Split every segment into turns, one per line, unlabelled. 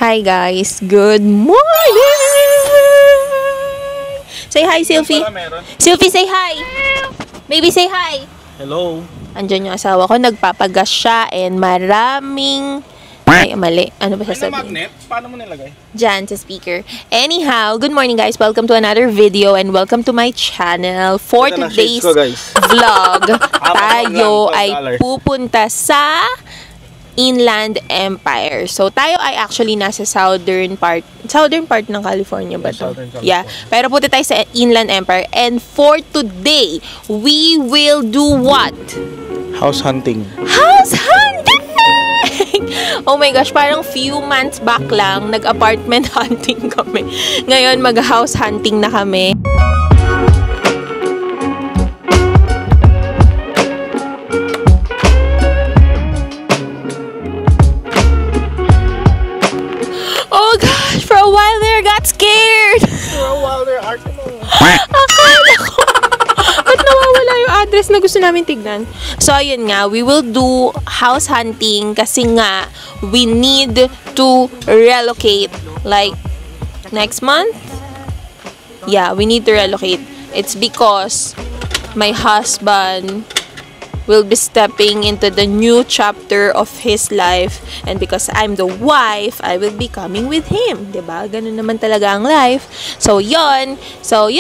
Hi guys, good morning! Say hi, Sylvie. Sylvie, say hi. Baby, say hi.
Hello.
Andyan yung asawa ko, nagpapagas siya and maraming... Ay, mali. Ano ba sasabihin?
Magnet? Paano mo nilagay?
Diyan sa speaker. Anyhow, good morning guys. Welcome to another video and welcome to my channel. For today's vlog, tayo ay pupunta sa Inland Empire. So, tayo ay actually nasa southern part ng California ba to? Yeah. Pero punta tayo sa Inland Empire. And for today, we will do what?
House hunting.
House hunting! Oh my gosh, parang few months back lang, nag-apartment hunting kami. Ngayon, mag-house hunting na kami. Oh gosh, for a while there, I got scared.
For a while there,
Akala ko, ba't nawawala yung address na gusto namin tignan? So, ayun nga, we will do house hunting kasi nga, we need to relocate. Like, next month? Yeah, we need to relocate. It's because my husband will be stepping into the new chapter of his life, and because I'm the wife, I will be coming with him. Diba? Ganun naman talaga ang life. So, yun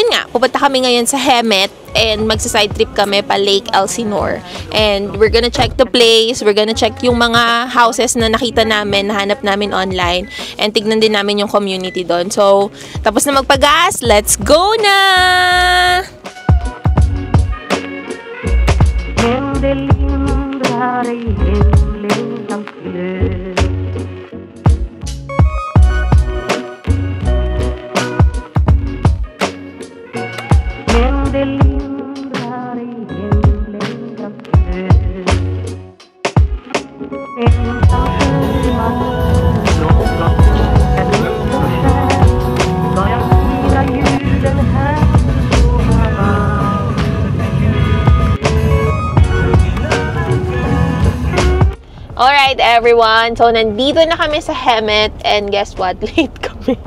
nga. Pupunta kami ngayon sa Hemet and magsa-side trip kami pa Lake Elsinore. And we're gonna check the place. We're gonna check yung mga houses na nakita namin, nahanap namin online. And tignan din namin yung community doon. So, tapos na magpagas. Let's go na!
Det lindrar i himlens glöd. Men det lindrar i himlens glöd. Ensam sjöman, långt från en luft och skär, ska jag fira julen här på Hawaii.
Alright everyone, so nandito na kami sa Hemet and guess what? Late kami.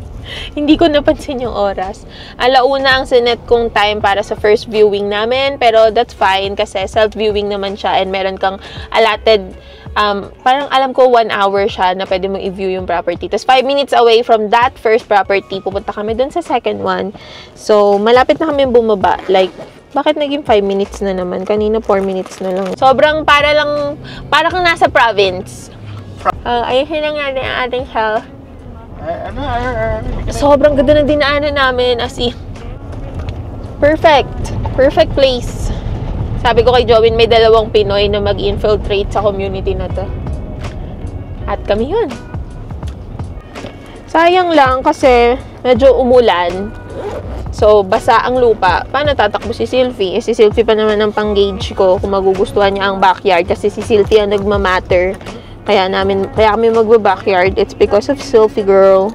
Hindi ko napansin yung oras. Alauna ang sinet kong time para sa first viewing namin, pero that's fine kasi self-viewing naman siya and meron kang allotted, parang alam ko 1 hour siya na pwede mong i-view yung property. Tapos 5 minutes away from that first property, pupunta kami dun sa second one. So, malapit na kami bumaba. Like, bakit naging 5 minutes na naman? Kanina 4 minutes na lang. Sobrang para kang nasa province. Ayun lang natin ang ating health. Sobrang ganda ng dinaanan namin. As in, perfect. Perfect place. Sabi ko kay Jowin, may 2 Pinoy na mag-infiltrate sa community na to. At kami yun. Sayang lang kasi medyo umulan. So, basa ang lupa. Paano tatakbo si Sylvie? Si Sylvie pa naman ang pang-gauge ko kung magugustuhan niya ang backyard. Kasi si Sylvie ang nagmamatter. Kaya kami magba-backyard. It's because of Sylvie, girl.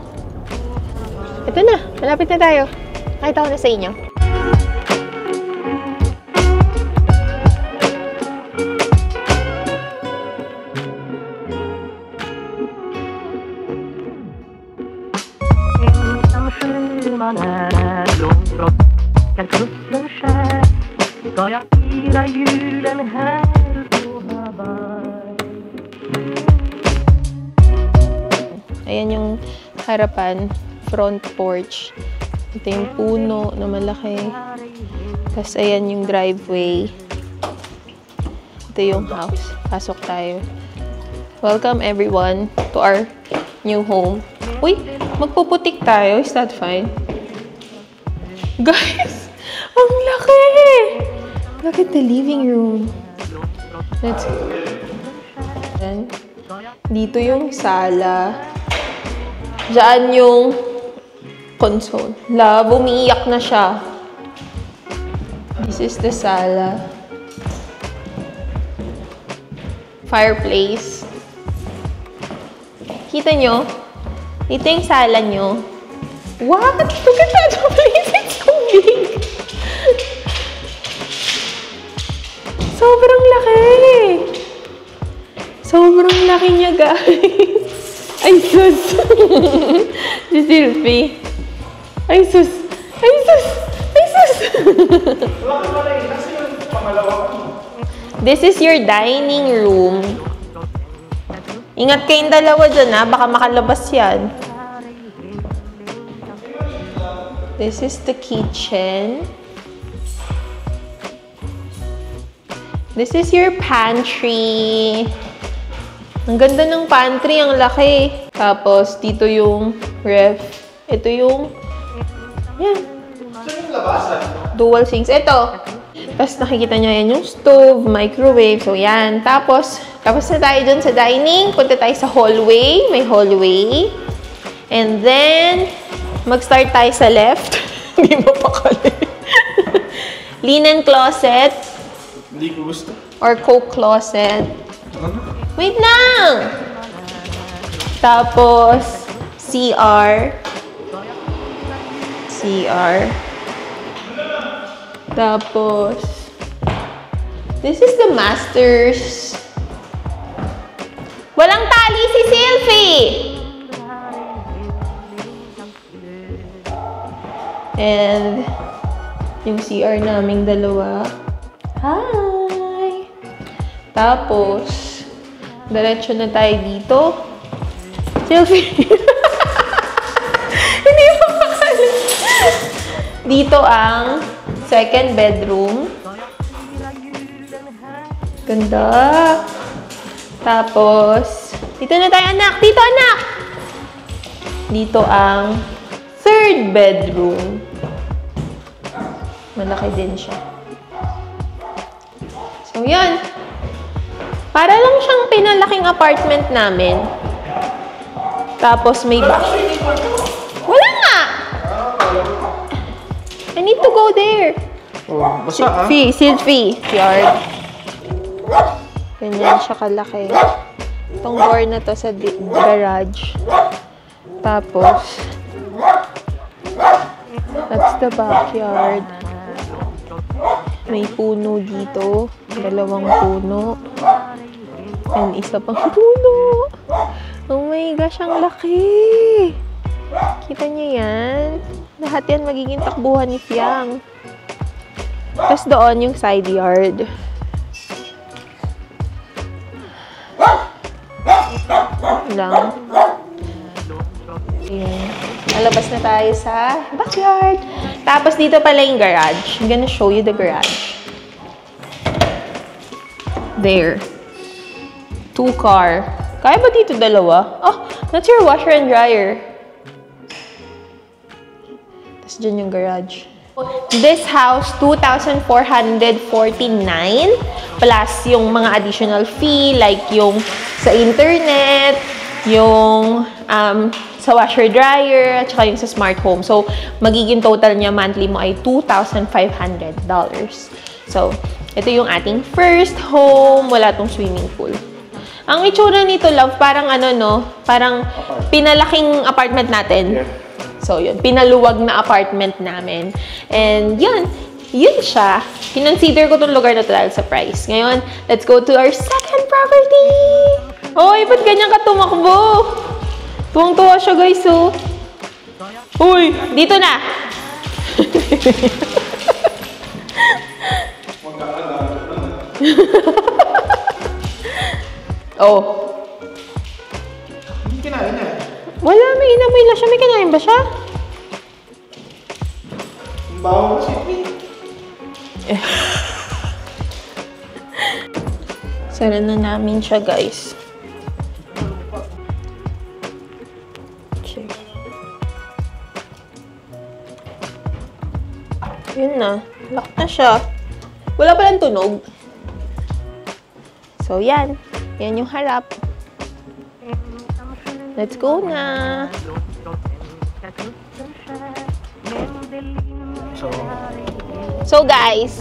Ito na. Malapit na tayo. Nakita ko na sa inyo.
Man är långt från kusten skär, ska jag fira julen här på Hawaii.
Ayan yung harapan, front porch. Ito yung puno na malaki. Tapos ayan yung driveway. Ito yung house. Pasok tayo. Welcome everyone to our new home. Uy! Magpuputik tayo. Is that fine? Guys! Ang laki! Look at the living room. Let's go. Dito yung sala. Diyan yung console. Umiiyak na siya. This is the sala. Fireplace. Kita nyo? Ito yung sala nyo. What? Look at that place. It's so big. Sobrang laki. Sobrang laki niya, guys. Ay, sus! Si Sylvie. Ay, sus! Ay, sus! Ay, sus! This is your dining room. Ingat kayong dalawa dyan, ha? Baka makalabas yan. This is the kitchen. This is your pantry. Ang ganda ng pantry, ang laki. Tapos, dito yung ref. Ito yung... Yan. Dual sinks. Ito. Tapos, nakikita nyo yan yung stove, microwave. So, yan. Tapos na tayo dun sa dining. Punta tayo sa hallway. May hallway. And then, mag-start tayo sa left. Hindi mo pakali. Linen closet.
Hindi ko gusto.
Or coat closet. Wait lang! Tapos, CR. Tapos, this is the master's. Walang tali si Sylvie! And, yung CR naming dalawa. Hi! Tapos, diretso na tayo dito. Sylvie! Hindi mo makali. Dito ang second bedroom. Ganda. Tapos, dito na tayo, anak. Dito, anak! Dito ang third bedroom. Malaki din siya. So, yun. Para lang siyang pinalaking apartment namin. Tapos, may bathroom. Wala nga! I need to go there.
Oh, basta ah.
Sylvie. Yard. Ganyan siya kalaki. Itong door na to sa garage. Tapos, that's the backyard. May puno dito. 2 puno. And isa pang puno. Oh my gosh, ang laki! Kita niyo yan? Lahat yan magiging takbuhan ni Fiang. Tapos doon yung side yard. Lang. Ayan. Lalabas na tayo sa backyard. Tapos dito pala yung garage. I'm gonna show you the garage. There. 2 car. Kaya ba dito 2? Oh, that's your washer and dryer. Tapos dyan yung garage. This house, 2,449 plus yung mga additional fee like yung sa internet, yung sa washer dryer, at saka yung sa smart home. So, magiging total niya monthly mo ay $2,500. So, ito yung ating first home. Wala tong swimming pool. Ang itsura nito, love, parang ano, no? Parang pinalaking apartment natin. So, yun. Pinaluwag na apartment namin. And, yun siya. Kinonsider ko tong lugar na to dahil sa price. Ngayon, let's go to our second property! Hoy, ba't ganyan ka tumakbo? Tuwang-tuwa siya, guys, oh. Uy, dito na! Oh.
Hindi kinain niya.
Wala, may inamoy lang siya. May kinain ba siya?
Ang baho kasi.
Sara na namin siya, guys. Okay. Yun na. Lock na siya. Wala palang tunog. So, yan. Yan yung harap. Let's go na. So, guys,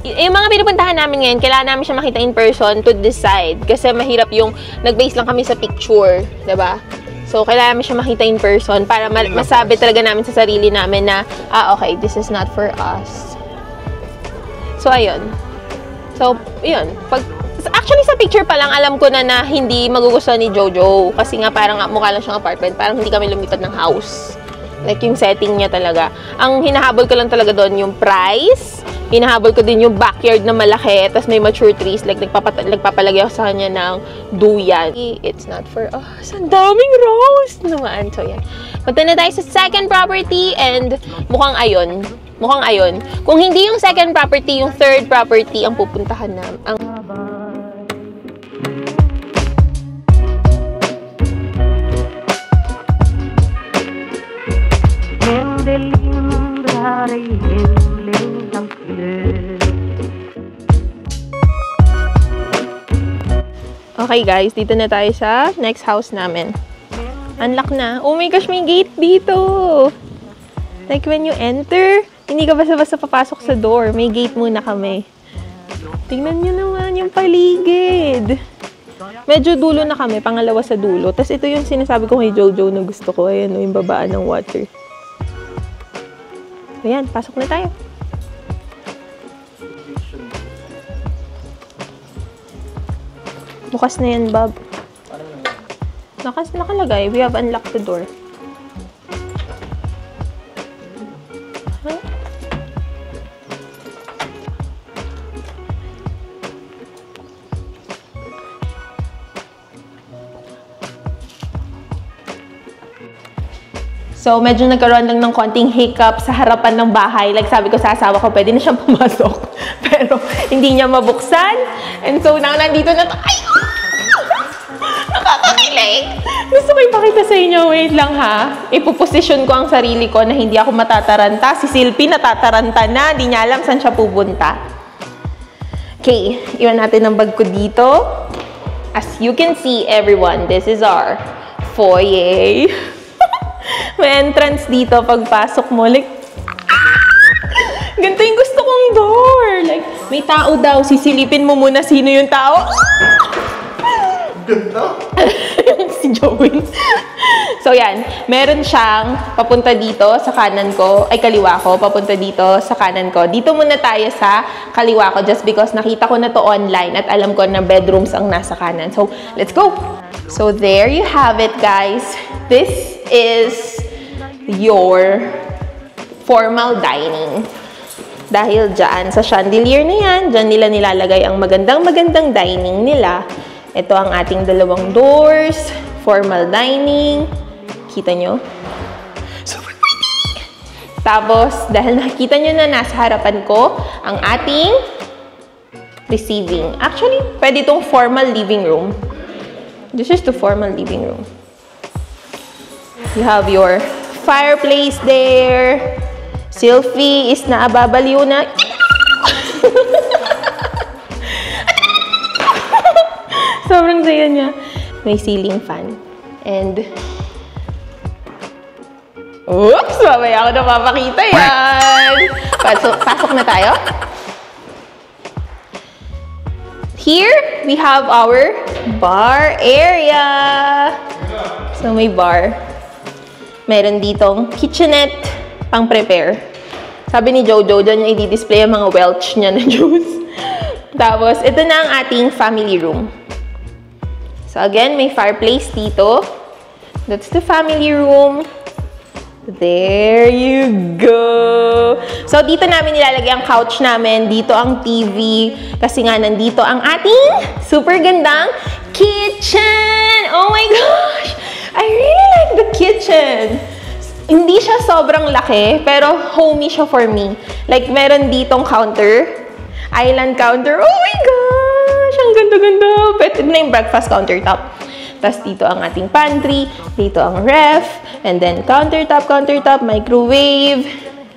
yung mga pinupuntahan namin ngayon, kailangan namin siya makita in person to decide. Kasi mahirap yung nag-base lang kami sa picture. Diba? So, kailangan namin siya makita in person para masabi talaga namin sa sarili namin na, okay, this is not for us. So, ayun. So, yun. Actually, sa picture pa lang, alam ko na hindi magugustuhan ni Jojo. Kasi nga parang mukha lang siyang apartment. Parang hindi kami lumipad ng house. Like yung setting niya talaga. Ang hinahabol ko lang talaga doon yung price. Hinahabol ko din yung backyard na malaki. Tapos may mature trees. Like nagpapalagay ako sa kanya ng duyan. It's not for us. Ang daming rose naman. So yan. Punta na tayo sa second property. And mukhang ayon. Mukhang ayon. Kung hindi yung second property, yung third property ang pupuntahan namin.
Det lindrar i himlens glöd.
Okay guys, dito na tayo sa next house namin. Unlock na. Oh my gosh, may gate dito. Like when you enter, hindi ka basta-basta papasok sa door. May gate muna kami. Tingnan nyo naman yung paligid. Medyo dulo na kami, pangalawa sa dulo. Tapos ito yung sinasabi ko kay Jojo na gusto ko. Ayan, yung babaan ng water. Ayan, pasok na tayo. Bukas na yan, Bob. Nakalagay. We have unlocked the door. Huh? So, medyo nagkaroon lang ng konting hiccup sa harapan ng bahay. Like, sabi ko sa asawa ko, pwede na siyang pumasok. Pero, hindi niya mabuksan. And so, nandito na tayo. Nakakakilig. Gusto ko ipakita sa inyo. Wait lang ha. Ipoposition ko ang sarili ko na hindi ako matataranta. Si Silpy natataranta na. Hindi niya alam saan siya pupunta. Okay. Iwan natin ang bag ko dito. As you can see, everyone, this is our foyer. May entrance dito pagpasok mo. Like, ganito yung gusto kong door. Like, may tao daw. Sisilipin mo muna sino yung tao.
Ganda.
Si Joey. So, yan. Meron siyang papunta dito sa kanan ko. Ay, kaliwa ko. Papunta dito sa kanan ko. Dito muna tayo sa kaliwa ko just because nakita ko na to online at alam ko na bedrooms ang nasa kanan. So, let's go. So, there you have it, guys. This is your formal dining. Dahil dyan, sa chandelier na yan, dyan nila nilalagay ang magandang dining nila. Ito ang ating dalawang doors. Formal dining. Kita nyo? Super pretty! Tapos, dahil nakikita nyo na nasa harapan ko, ang ating receiving. Actually, pwede itong formal living room. This is the formal living room. You have your fireplace there. Sylvie is naababaliw na. Sobrang saya niya. May ceiling fan. And, oops! Mamaya ako na mapakita yan. Pasok na tayo. Here, we have our bar area. So, may bar. Meron ditong kitchenette pang prepare. Sabi ni Jojo, dyan niya i-display ang mga Welch niya na juice. Tapos, ito na ang ating family room. So, again, may fireplace dito. That's the family room. There you go. So, dito namin nilalagay ang couch namin. Dito ang TV. Kasi nga, nandito ang ating super gandang kitchen. Oh my gosh! I really like the kitchen. Hindi siya sobrang laki, pero homey siya for me. Like, meron ditong counter. Island counter. Oh my gosh! Ang ganda-ganda. Pwede na yung breakfast countertop. Tapos dito ang ating pantry. Dito ang ref. And then countertop, microwave.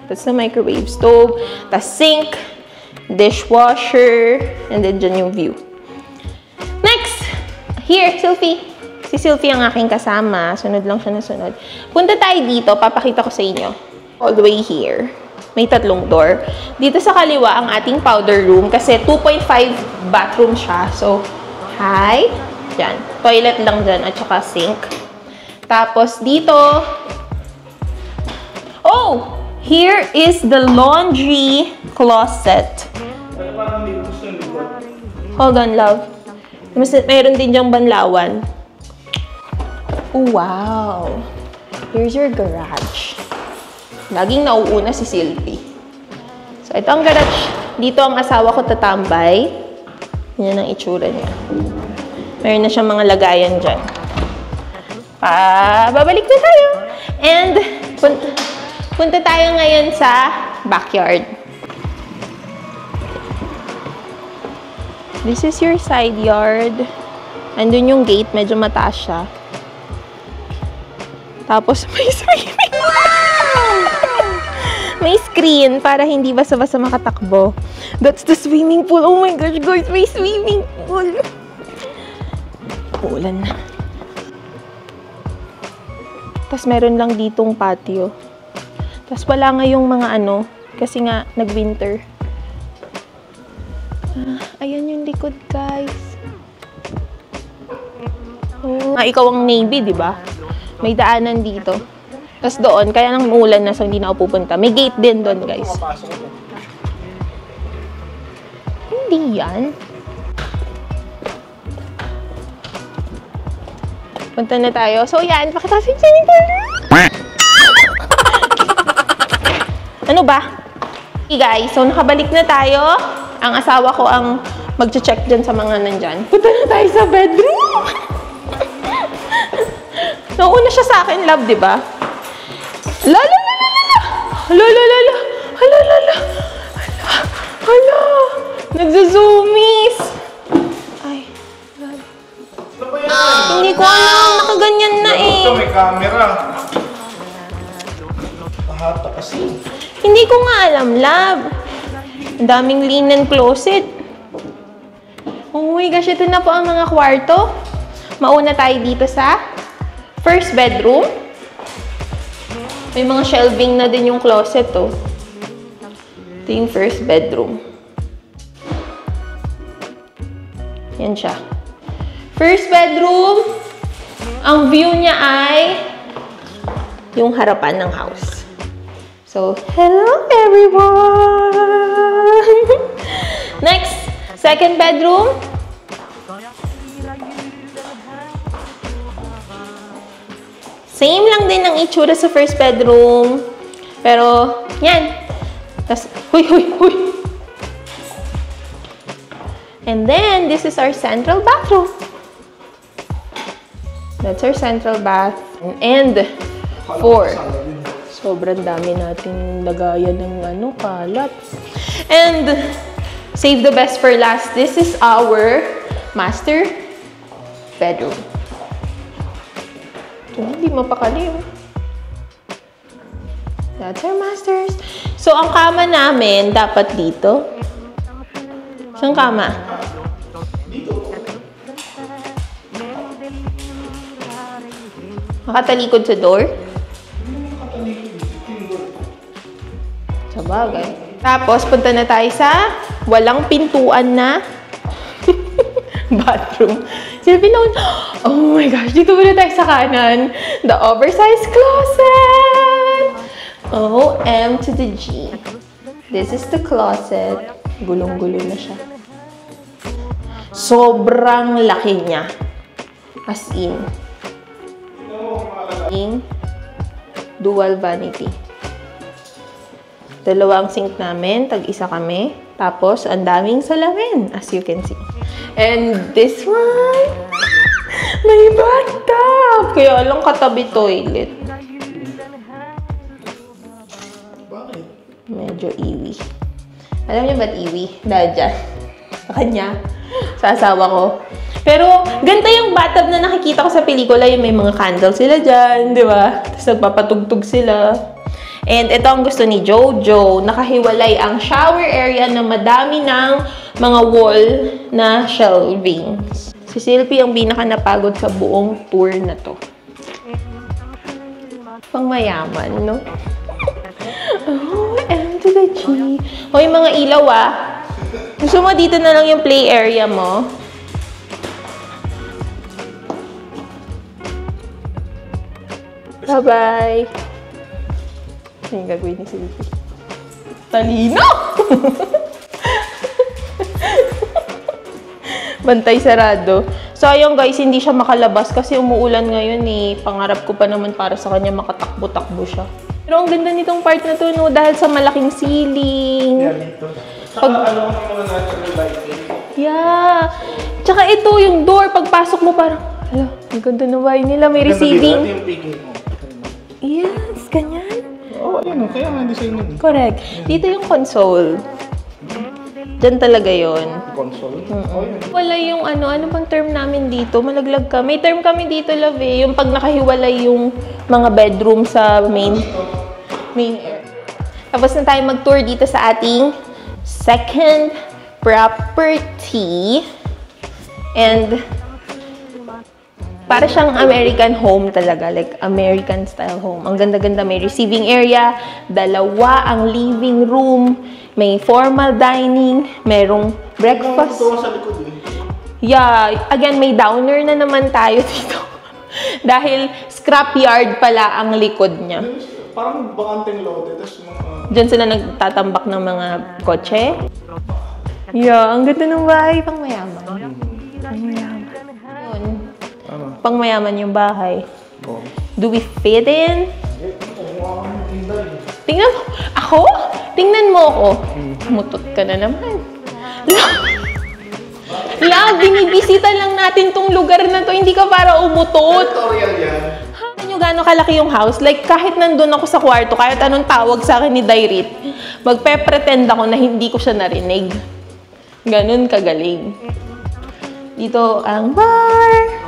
That's the microwave stove. Tapos sink. Dishwasher. And then dyan yung view. Next! Here, Sylvie. Si Sylvie ang aking kasama. Sunod lang siya na sunod. Punta tayo dito. Papakita ko sa inyo. All the way here. May tatlong door. Dito sa kaliwa ang ating powder room. Kasi 2.5 bathroom siya. So, hi. Diyan. Toilet lang dyan. At saka sink. Tapos dito. Oh! Here is the laundry closet. Hold on, love. Mas meron din dyang banlawan. Oh, wow! Here's your garage. Laging nauuna si Silvie. So, ito ang garage. Dito ang asawa ko tatambay. Yan ang itsura niya. Meron na siyang mga lagayan dyan. Babalik na tayo. And, punta tayo ngayon sa backyard. This is your side yard. Andun yung gate, medyo mataas siya. Tapos may swimming pool. May screen para hindi basta-basta makatakbo. That's the swimming pool. Oh my gosh, guys, may swimming pool. Uulan na. Tapos meron lang ditong patio. Tapos wala nga yung mga ano, kasi nga nag-winter. Ayan yung likod, guys. Oh. Ikaw ang navy, di ba? May daanan dito. Tapos doon, kaya nang umulan na, so hindi na ako pupunta. May gate din doon, guys. Hindi yan. Punta na tayo. So, yan. Pakita si Jennifer. Ano ba? Okay, guys. So, nakabalik na tayo. Ang asawa ko ang mag-check dyan sa mga nandyan. Punta na tayo sa bedroom. Nauna siya sa akin, love, di ba? La la la la la! La la la la! Hala la la! Hala! Nagzazoomies! Ay, love. Hindi ko alam. Nakaganyan na eh.
Ito, may camera. Mahata kasi.
Hindi ko nga alam, love. Ang daming linen closet. Oh my gosh, ito na po ang mga kwarto. Mauna tayo dito sa first bedroom. May mga shelving na din yung closet, oh. Ito yung first bedroom. Yan siya. First bedroom, ang view niya ay yung harapan ng house. So, hello everyone! Next, second bedroom. Same lang din ang itsura sa first bedroom. Pero, yan. Tas, huy, huy, huy. And then, this is our central bathroom. That's our central bath. And, 4. Sobrang dami nating lagayan ng ano, kalat. And, save the best for last. This is our master bedroom. Hindi mapakali. That's our masters. So, ang kama namin, dapat dito. Saan kama?
Dito.
Makatalikod sa door? Sa bagay. Tapos, punta na tayo sa walang pintuan na bathroom. Silvie noon, oh my gosh, dito muna tayo sa kanan. The oversized closet! O-M to the G. This is the closet. Gulong-gulo na siya. Sobrang laki niya. As in. Dual vanity. Dalawang sink namin. Tag-isa kami. Tapos, ang daming salamin, as you can see. And this one, may bathtub. Kaya lang katabi toilet.
Bakit?
Medyo iwi. Alam niyo ba't iwi? Dahil dyan. Sa kanya. Sa asawa ko. Pero, ganda yung bathtub na nakikita ko sa pelikula. Yung may mga candles sila dyan. Di ba? Tapos nagpapatugtog sila. And ito ang gusto ni Jojo. Nakahiwalay ang shower area na madami ng mga wall na shelving. Si Silvie ang pinaka napagod sa buong tour na to. Pang mayaman, no? Oh, M to the G. O, yung mga ilaw, ah. Gusto mo dito na lang yung play area mo? Bye-bye. Ano yung gagawin ni Silvie? Talino! Bantay sarado. So, ayun guys, hindi siya makalabas kasi umuulan ngayon eh. Pangarap ko pa naman para sa kanya makatakbo-takbo siya. Pero ang ganda nitong part na to, no? Dahil sa malaking ceiling.
Yan dito. Saka ano ang mga natural lighting.
Yeah. Tsaka ito, yung door, pagpasok mo parang, hala, ang ganda na bahay nila. May receiving.
Ito yung picking mo.
Yes, ganyan.
Oo, ayun. Kaya nga design yun.
Correct. Dito yung console. Diyan talaga yon.
Console.
Wala yung ano bang term namin dito? Malaglag ka. May term kami dito, love eh. Yung pag nakahiwalay yung mga bedroom sa main area. Tapos na tayo mag-tour dito sa ating second property. And para siyang American home talaga. Like American style home. Ang ganda-ganda. May receiving area. Dalawa ang living room. May formal dining, merong breakfast.
Ito sa likod eh.
Yeah, again, may downer na naman tayo dito. Dahil scrapyard pala ang likod niya.
Parang bakanteng lote, tapos mga...
Diyan sila nagtatambak ng mga kotse. Yeah, ang ganda ng bahay, pang mayaman. Pang mayaman. Yun.
Ano?
Pang mayaman yung bahay.
Oh.
Do we fit in? Tingnan mo. Ako? Tingnan mo ako. Mutot ka na naman. Love, binibisita lang natin tong lugar na to. Hindi ka para umutot.
Tutorial yan.
Alam nyo gano'ng kalaki yung house? Like, kahit nandun ako sa kwarto, kahit anong tawag sa akin ni Dairit, magpe-pretend ako na hindi ko siya narinig. Ganun kagaling. Dito ang bar.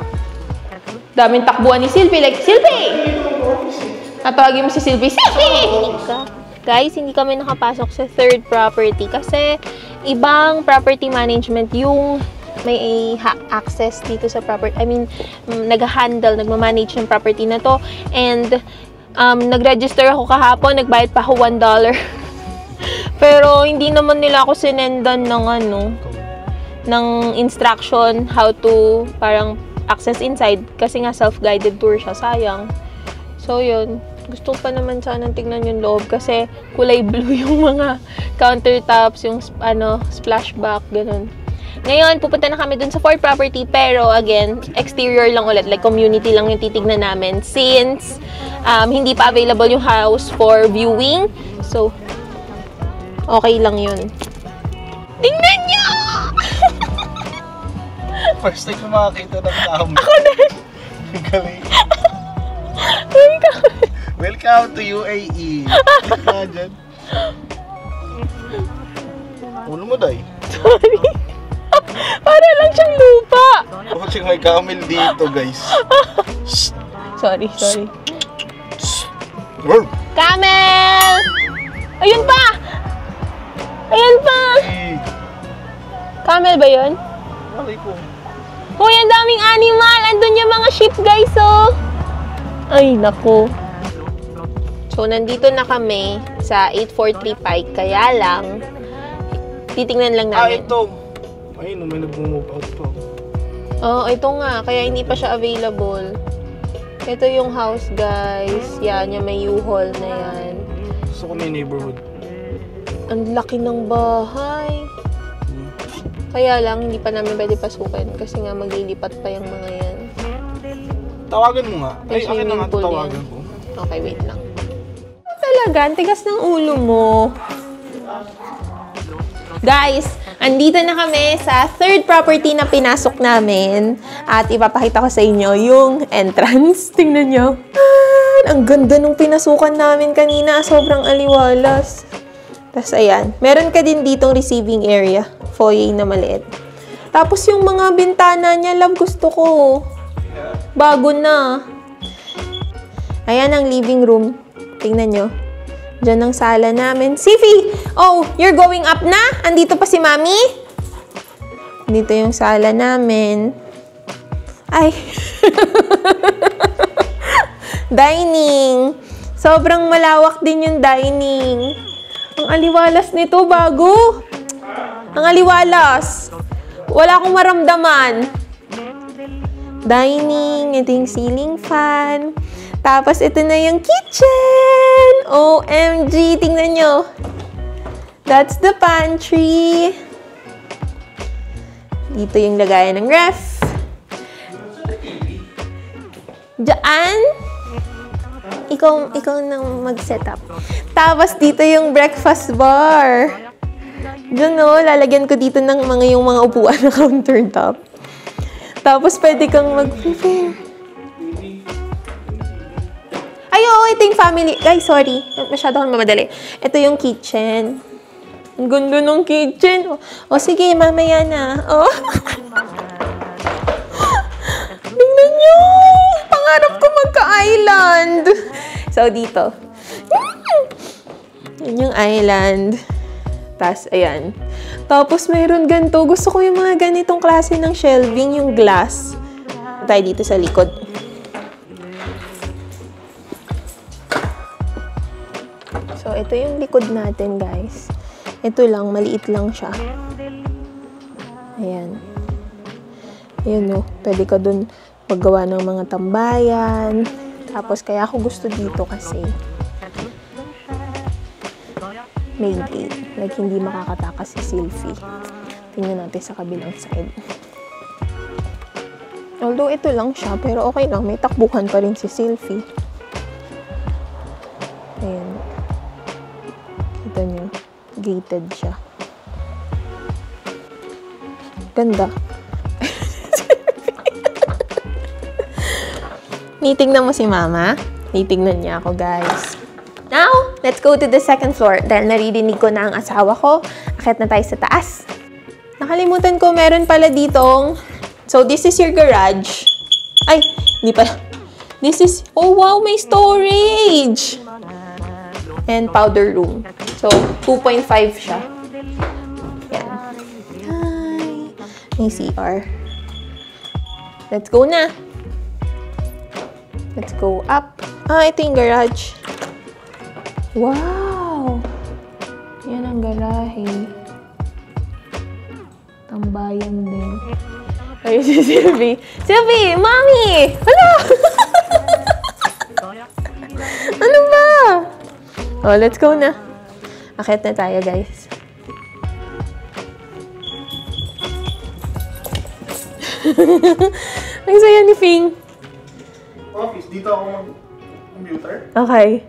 Daming takbuhan ni Sylvie. Like, Sylvie! Tatawagin mo si Sylvie. Sylvie! Guys, hindi kami nakapasok sa third property kasi ibang property management yung may access dito sa property. I mean, nag-handle, nagmamanage ng property na to. And nag-register ako kahapon, nagbayad pa ako $1. Pero hindi naman nila ako sinendan ng ng instruction how to parang access inside kasi nga self-guided tour siya, sayang. So yun, gusto pa naman sanang tignan yung loob kasi kulay blue yung mga countertops, yung splashback, ganun. Ngayon, pupunta na kami dun sa fourth property pero again, exterior lang ulit, like community lang yung titignan namin since hindi pa available yung house for viewing. So, okay lang yun. Tingnan nyo!
First time ko makakita ng tao.
Ako din!
Galing.
Welcome!
Welcome to UAE. Kaya dyan. Ulo mo, Day.
Sorry. Para lang siyang lupa.
Kasi may camel dito, guys.
Sorry.
Wow.
Camel! Ayun pa! Ayan pa! Camel ba yun?
Malay ko.
Hoy, ang daming animal! Andun yung mga sheep, guys, oh! Ay, naku. So, nandito na kami sa 843 Pike. Kaya lang, titingnan lang namin.
Ito. Ayun, may nag-move out pa.
Oo, ito nga. Kaya hindi pa siya available. Ito yung house, guys. Yan, yung may U-Haul na yan.
Gusto ko na yung neighborhood.
Ang laki ng bahay. Kaya lang, hindi pa namin pwede pasukin kasi nga maglilipat pa yung mga yan.
Tawagan mo nga.
May
Ay, akin na nga
swimming pool
tawagan
yan.
ko.
Okay, wait lang. Talaga, ang tigas ng ulo mo. Guys, andito na kami sa third property na pinasok namin. At ipapakita ko sa inyo yung entrance. Tingnan nyo. Ang ganda nung pinasukan namin kanina. Sobrang aliwalas. Tapos ayan, meron ka din ditong receiving area. Foyer na maliit. Tapos yung mga bintana niya, love, gusto ko. Bago na. Ayan ang living room. Tingnan nyo. Diyan ang sala namin. Sifi! Oh, you're going up na? Andito pa si Mami? Dito yung sala namin. Ay. Dining. Sobrang malawak din yung dining. Ang aliwalas nito, bago. Ang aliwalas. Wala akong maramdaman. Dining. Ito yung ceiling fan. Tapos, ito na yung kitchen. OMG. Tingnan nyo. That's the pantry. Dito yung lagayan ng ref. Diyan. Ikaw nang mag-set up. Tapos dito yung breakfast bar. Diyan lalagyan ko dito ng yung mga upuan na countertop. Tapos pwede kang mag-prepare. Ay, ito yung family. Guys, sorry. Masyado akong mamadali. Ito yung kitchen. Ang gundo ng kitchen. Sige, mamaya na. Tingnan nyo! Pangarap ko magka-island. So, dito. Yan yung island. Tapos, ayan. Tapos, mayroon ganito. Gusto ko yung mga ganitong klase ng shelving, yung glass. Tayo dito sa likod. So, ito yung likod natin, guys. Ito lang, maliit lang siya. Ayan. Ayan, pwede ka dun maggawa ng mga tambayan. Tapos, kaya ako gusto dito kasi may gate. Like, hindi makakatakas si Sylvie. Tingnan natin sa kabilang side. Although, ito lang siya, pero okay lang. May takbuhan pa rin si Sylvie. Ayan. Kita nyo. Gated siya. Ganda. Nitignan mo si Mama. Nitignan niya ako, guys. Now, let's go to the second floor. Dahil naririnig ko na ang asawa ko. Akit na tayo sa taas. Nakalimutan ko, meron pala ditong... So, this is your garage. Ay, hindi pala. This is... Oh, wow, may storage! And powder room. So, 2.5 siya. Yan. Hi! May CR. Let's go na! Let's go up. Ito yung garage. Wow! Yan ang garahe. Tambayan din. Ay, si Sylvie. Sylvie! Mommy! Hello! Ano ba? Let's go na. Akit na tayo, guys. Ang saya ni Fing.
Office, dito ako mag-computer.
Okay.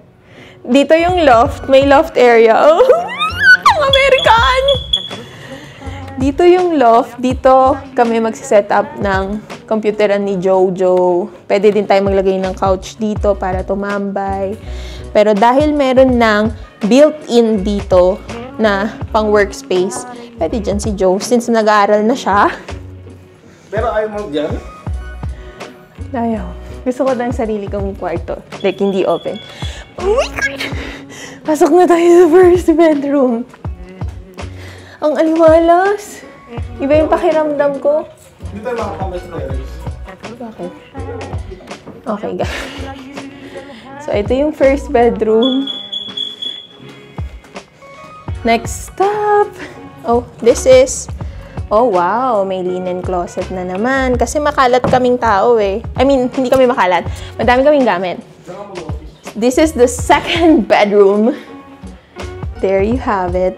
Dito yung loft. May loft area. Oh, ang American! Dito yung loft. Dito kami magsiset up ng computeran ni Jojo. Pwede din tayo maglagay ng couch dito para tumambay. Pero dahil meron ng built-in dito na pang workspace, pwede dyan si Joe since nag-aaral na siya.
Pero ayaw mo dyan?
Ayaw. Gusto ko ng sarili kong kwarto. Like, hindi open. Pasok na tayo sa first bedroom. Ang aliwalas. Iba yung pakiramdam ko.
Hindi tayo makakambas na areas.
Bakit? Okay, guys. So, ito yung first bedroom. Next stop. Oh, this is... Oh, wow. May linen closet na naman. Kasi makalat kaming tao eh. I mean, hindi kami makalat. Madami kaming gamit. This is the second bedroom. There you have it.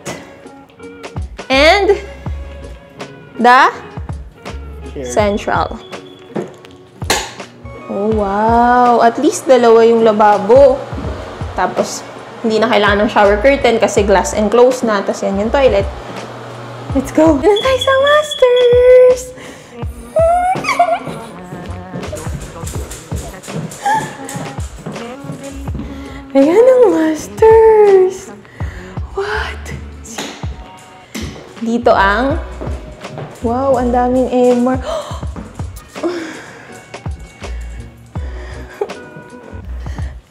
And the central. Oh, wow. At least dalawa yung lababo. Tapos, hindi na kailangan ng shower curtain kasi glass enclosed na. Tapos, yan yung toilet. Let's go! Yan tayo sa masters! Ayan ang masters! What? Dito ang... Wow, ang daming MR.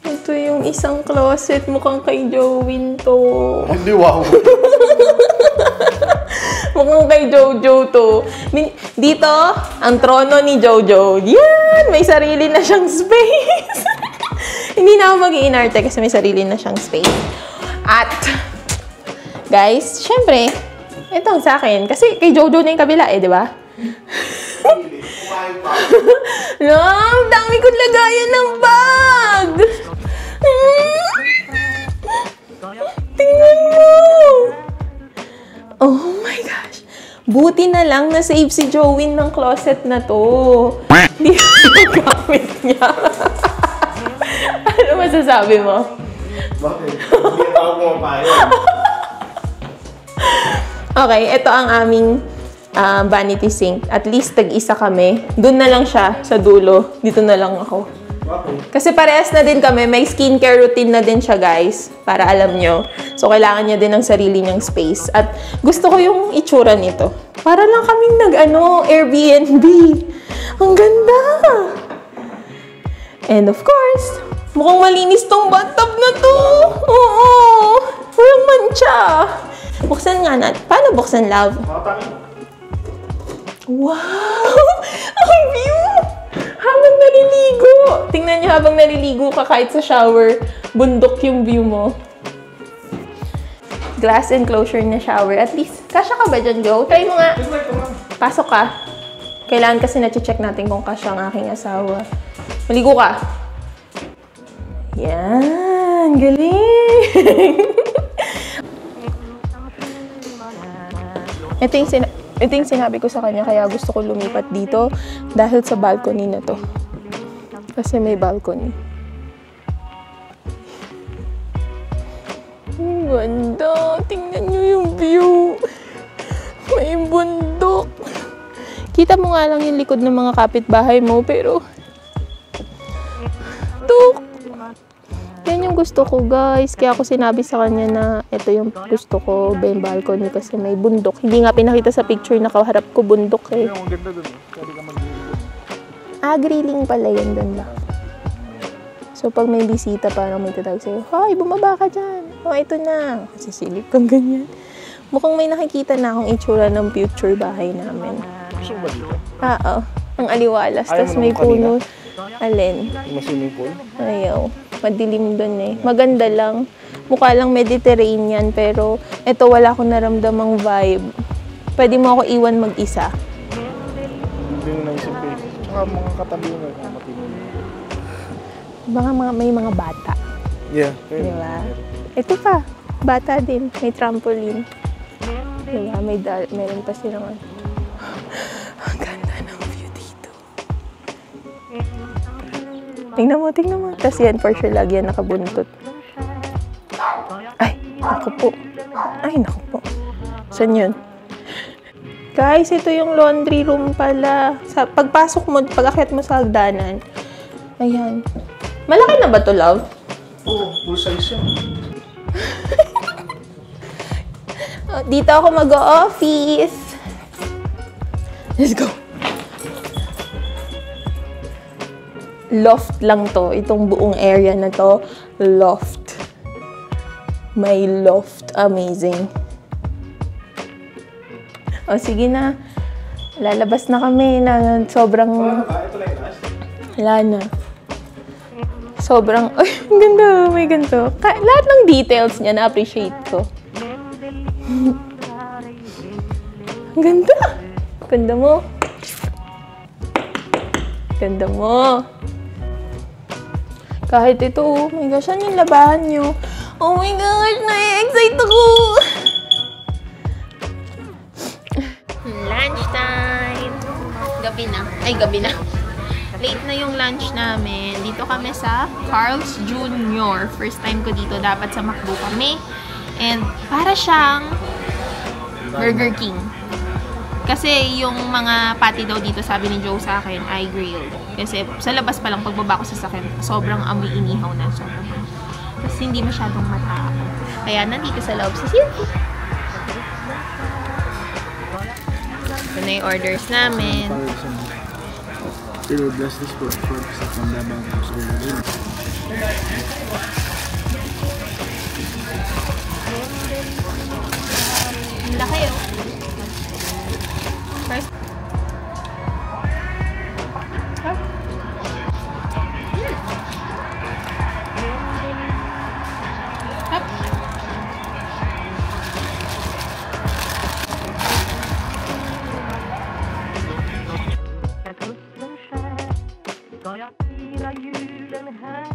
Ito yung isang closet. Mukhang kay Jowin to.
Hindi, wow.
Mukhang kay Jojo to. Dito, ang trono ni Jojo. Yan! May sarili na siyang space. Hindi na ako mag-iinarte kasi may sarili na siyang space. At, guys, syempre, ito ang sa akin. Kasi kay Jojo na yung kabila eh, di ba? No, dami kong lagayan ng bag! Tingnan mo! Oh my gosh! Buti na lang na-save si Jowin ng closet na to. Hindi ko gamit niya. Ano masasabi mo?
Bakit? Hindi ako pumapayag.
Okay, ito ang aming vanity sink. At least tag-isa kami. Doon na lang siya sa dulo. Dito na lang ako.
Bakit?
Kasi parehas na din kami. May skincare routine na din siya, guys. Para alam nyo. So, kailangan niya din ng sarili niyang space. At gusto ko yung itsura nito. Para lang kaming Airbnb. Ang ganda! And of course, mukhang malinis tong bathtub na to. Oo! Walang mancha. Buksan nga natin. Paano buksan, love?
Makatakin mo.
Wow! Ang view! Habang naliligo. Tingnan niyo habang naliligo ka kahit sa shower, bundok yung view mo. Glass enclosure na shower. At least, kasya ka ba dyan, Joe? Try mo nga. Pasok ka. Kailangan kasi na-check natin kung kasya ang aking asawa. Maligo ka. Yan. Galing. Ito yung sinabi ko sa kanya, kaya gusto ko lumipat dito dahil sa balcony na to. Kasi may balcony. Ang ganda. Tingnan nyo yung view. May bundok. Kita mo nga lang yung likod ng mga kapitbahay mo, pero yan yung gusto ko, guys. Kaya ako sinabi sa kanya na ito yung gusto ko, yung balcony, kasi may bundok. Hindi nga pinakita sa picture na kaharap ko bundok eh.
Ang ganda dun. Pwede ka mag-grilling.
Grilling pala yun dun ba? So, pag may bisita, parang may tatawag sa'yo, "Hoy, bumaba ka dyan. Oh, ito na." Kasi silip kang ganyan. Mukhang may nakikita na akong itsura ng future bahay namin.
Gusto mo ba dito?
Oo. Ang aliwalas.
Ayaw
Tapos
mo
may
nung kanina?
puno. Alin?
Yung swimming pool?
Ayaw. Madilim dun eh. Maganda lang. Mukha lang Mediterranean, pero eto wala akong naramdamang vibe. Pwede mo ako iwan mag-isa.
Hindi mo naisip eh. Tsaka mga katabi mo eh. Matino.
Baka may mga bata.
Yeah.
Di ba? Ito pa. Bata din. May trampoline. Di ba? Meron pa silang ano. Ang ganda ng view dito. Tingnan mo. Tapos yan, for sure, lagi yan nakabuntot. Ay, naku po. Saan yun? Guys, ito yung laundry room pala. Pagpasok mo, pag-akyat mo sa hagdanan. Ayan. Malaki na ba to, love?
Oo, full size yan.
Dito ako mag-o-office. Let's go. Loft lang to. Itong buong area na to, loft. May loft. Amazing. O, sige na. Lalabas na kami na sobrang...
Ito lang yung last.
Wala na. Sobrang... Ay, ang ganda. May ganito. Lahat ng details niya na-appreciate ko. Ang ganda. Ganda mo. Ganda mo. Kahit ito, oh my gosh, saan yung labahan nyo? Oh my gosh, na-excite ako! Lunchtime! Gabi na. Ay, gabi na. Late na yung lunch namin. Dito kami sa Carl's Jr. First time ko dito. Dapat sa McDo kami. And para siyang Burger King. Kasi yung mga patty daw dito, sabi ni Joe sa akin, ay grilled. Kasi sa labas pa lang, pagbaba ko sa sakyan, sobrang amoy inihaw na. Sobrang. Kasi hindi masyadong matao. Kaya nandito sa loob sa city. Ito na yung orders namin.
Pero bless this for sa panlabang sa ulo.
Laki oh. First.
Ska jag fira julen här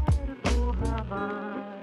på Hawaii?